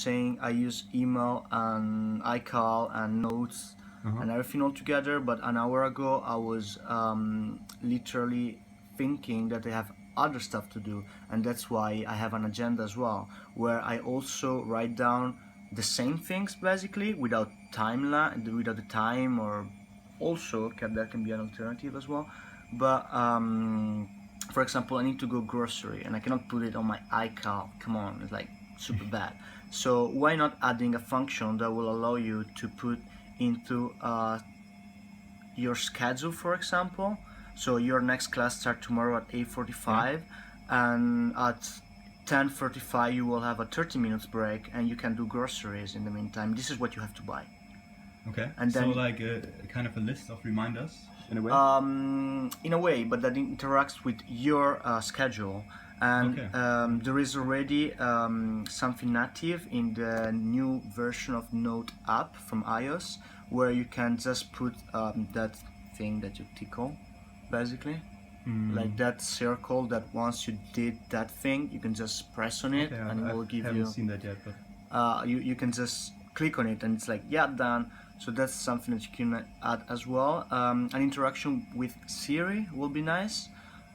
saying I use email and iCal and notes and everything all together, but an hour ago I was literally thinking that I have other stuff to do, and that's why I have an agenda as well, where I also write down the same things basically without without the time, or also that can be an alternative as well. But for example, I need to go grocery and I cannot put it on my iCal. Come on, it's like super bad. So why not adding a function that will allow you to put into your schedule, for example. So your next class starts tomorrow at 8:45, and at 10:45 you will have a 30 minutes break, and you can do groceries in the meantime. This is what you have to buy. Okay. And so then, like a kind of a list of reminders in a way. In a way, but that interacts with your schedule. And there is already something native in the new version of Note app from iOS, where you can just put that thing that you tickle, basically. Like that circle that once you did that thing, you can just press on it and it will give you... I haven't seen that yet, but... you can just click on it and it's like, yeah, done. So that's something that you can add as well. An interaction with Siri will be nice,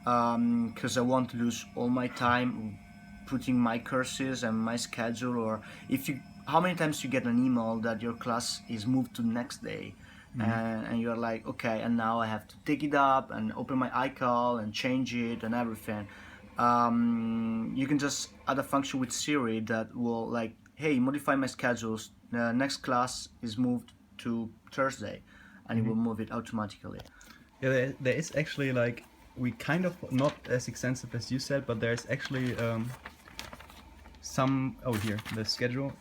because I won't lose all my time putting my courses and my schedule. Or how many times you get an email that your class is moved to next day, and you're like, okay, and now I have to take it up and open my iCal and change it and everything. You can just add a function with Siri that will like, hey, modify my schedules. Next class is moved to Thursday, and it will move it automatically. Yeah, there is actually like, we kind of not as extensive as you said, but there's actually some here the schedule.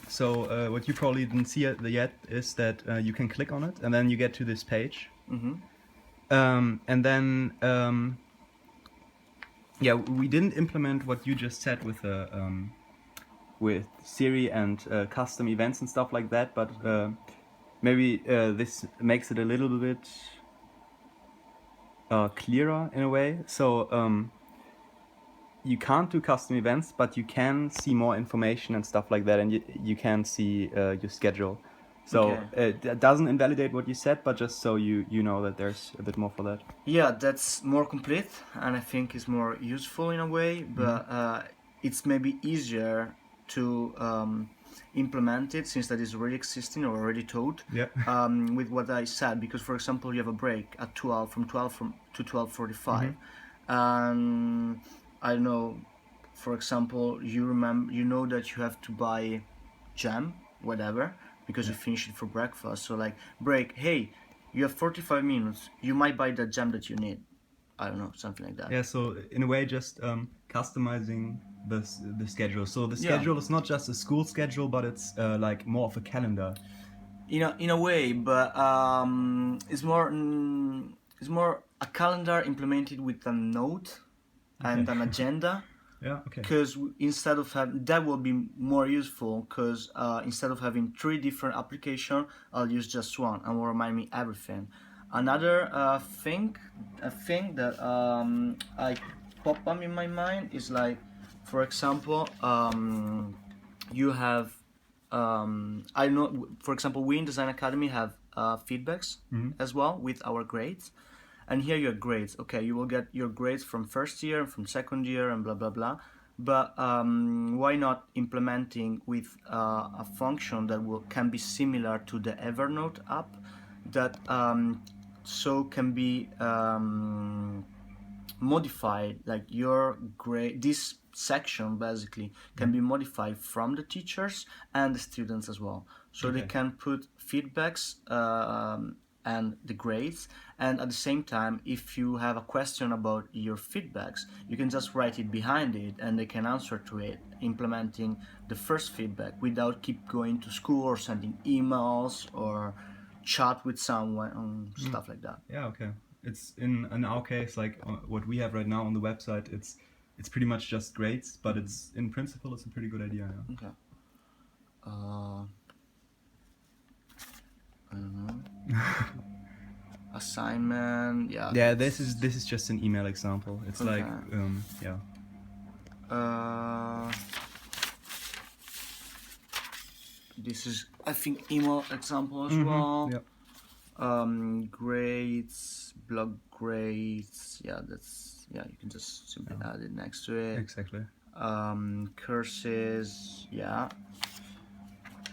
So what you probably didn't see yet is that you can click on it and then you get to this page, and then we didn't implement what you just said with Siri and custom events and stuff like that, but maybe this makes it a little bit clearer in a way. So you can't do custom events, but you can see more information and stuff like that, and you can see your schedule. So it doesn't invalidate what you said, but just so you know that there's a bit more for that. Yeah, that's more complete, and I think it's more useful in a way, but it's maybe easier to implement it, since that is already existing or already taught, with what I said. Because for example, you have a break at 12 to 12:45, and I don't know, for example, you know that you have to buy jam, whatever, because you finish it for breakfast. So like, break, hey, you have 45 minutes, you might buy the jam that you need. I don't know, something like that. Yeah, so in a way just customizing the schedule. So the schedule is not just a school schedule, but it's like more of a calendar. In a way, but it's more a calendar implemented with a note and an agenda. Yeah, okay. Because instead of having, that will be more useful, because instead of having 3 different applications, I'll use just one and will remind me everything. Another thing that I pop up in my mind is like, for example, you have I know, for example, we in Design Academy have feedbacks as well with our grades. And here your grades, okay, you will get your grades from first year and from second year and blah blah blah. But why not implementing with a function that can be similar to the Evernote app, that so can be modified, like your grade, this section basically can be modified from the teachers and the students as well. So they can put feedbacks and the grades, and at the same time, if you have a question about your feedbacks, you can just write it behind it and they can answer to it, implementing the first feedback without keep going to school or sending emails or chat with someone, stuff like that. Yeah, okay. It's in our case, like what we have right now on the website, it's pretty much just grades, but it's in principle it's a pretty good idea. Yeah. Okay. I don't know. Assignment, yeah. Yeah, this is just an email example. It's like yeah. this is, I think, email example as well. Yeah. Grades, blog grades. Yeah, you can just simply add it next to it. Exactly. Courses. Yeah.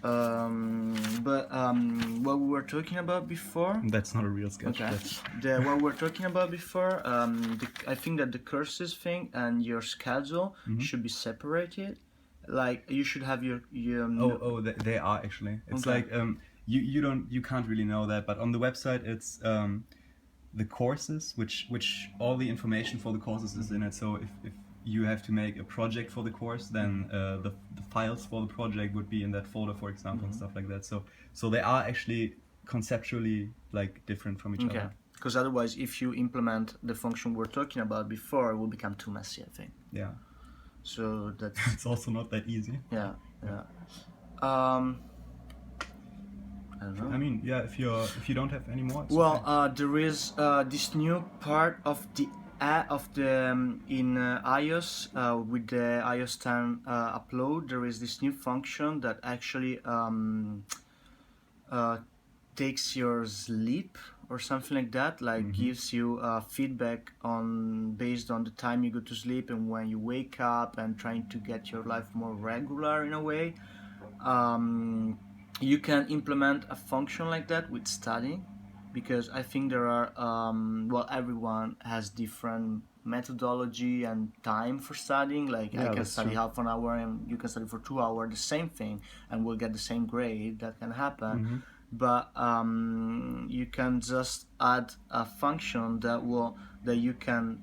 What we were talking about before. That's not a real sketch. Okay. What we were talking about before. I think that the courses thing and your schedule should be separated. Like you should have your. They are actually. It's Okay. like you can't really know that, but on the website it's the courses, which all the information for the courses is in it. So if you have to make a project for the course, then the files for the project would be in that folder, for example, and stuff like that. So they are actually conceptually like different from each other. Because otherwise, if you implement the function we're talking about before, it will become too messy, I think. Yeah. So that's. It's also not that easy. Yeah. I don't know. I mean, yeah. If you don't have any more. Well, okay. there is this new part of the in iOS with the iOS 10 upload. There is this new function that actually takes your sleep or something like that. Like gives you feedback based on the time you go to sleep and when you wake up, and trying to get your life more regular in a way. You can implement a function like that with studying, because I think there are everyone has different methodology and time for studying. Like I can study half an hour and you can study for 2 hours, the same thing, and we'll get the same grade. That can happen. But you can just add a function that you can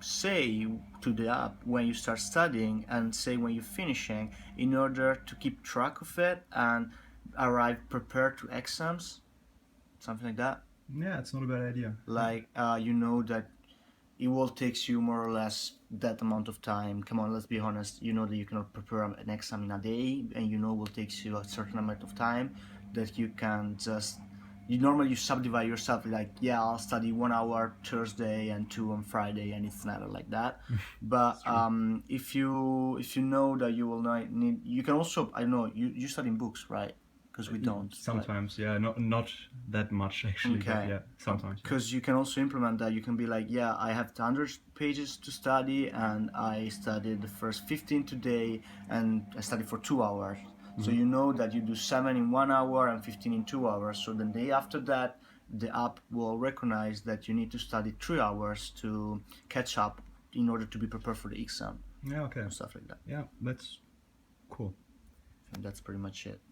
say to the app when you start studying and say when you're finishing, in order to keep track of it and arrive prepared to exams, something like that. Yeah, it's not a bad idea. Like you know that it will take you more or less that amount of time. Come on, let's be honest. You know that you cannot prepare an exam in a day, and you know it will take you a certain amount of time that you can just. You subdivide yourself, like, yeah, I'll study 1 hour Thursday and 2 on Friday, and it's never like that. But if you know that you will not need, you can also, I don't know, you study in books, right? Because we don't. Sometimes, yeah, not that much actually. Okay. But yeah, sometimes. Because you can also implement that. You can be like, yeah, I have 100 pages to study, and I studied the first 15 today, and I studied for 2 hours. So you know that you do 7 in 1 hour and 15 in 2 hours. So the day after that, the app will recognize that you need to study 3 hours to catch up in order to be prepared for the exam. Yeah, okay. And stuff like that. Yeah, that's cool. And that's pretty much it.